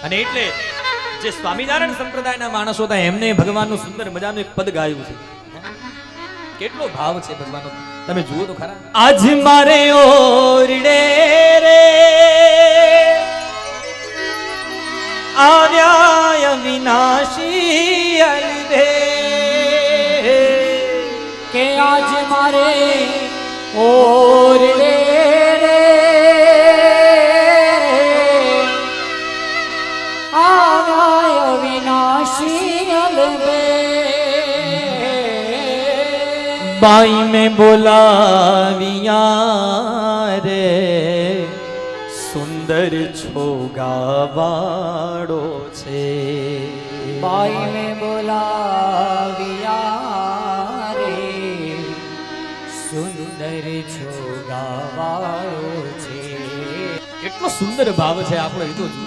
અને એટલે જે સ્વામિનારાયણ સંપ્રદાયના માણસો હતા એમને ભગવાનનું સુંદર મજાનું એક પદ ગાયું છે. કેટલો ભાવ છે ભગવાનનો, તમે જુઓ તો ખરા. આજ મારે ઓરડે રે આવ્યા અવિનાશી અલભે, કે આજ મારે ઓરડે રે આવ્યા અવિનાશી અલભે, बाई में बोलाविया रे सुंदर छोगावाड़ो छे. बाई में बोलाविया रे સુંદર છોગાવાળો છે. કેટલો સુંદર ભાવ છે આપણો, એ તો જુઓ.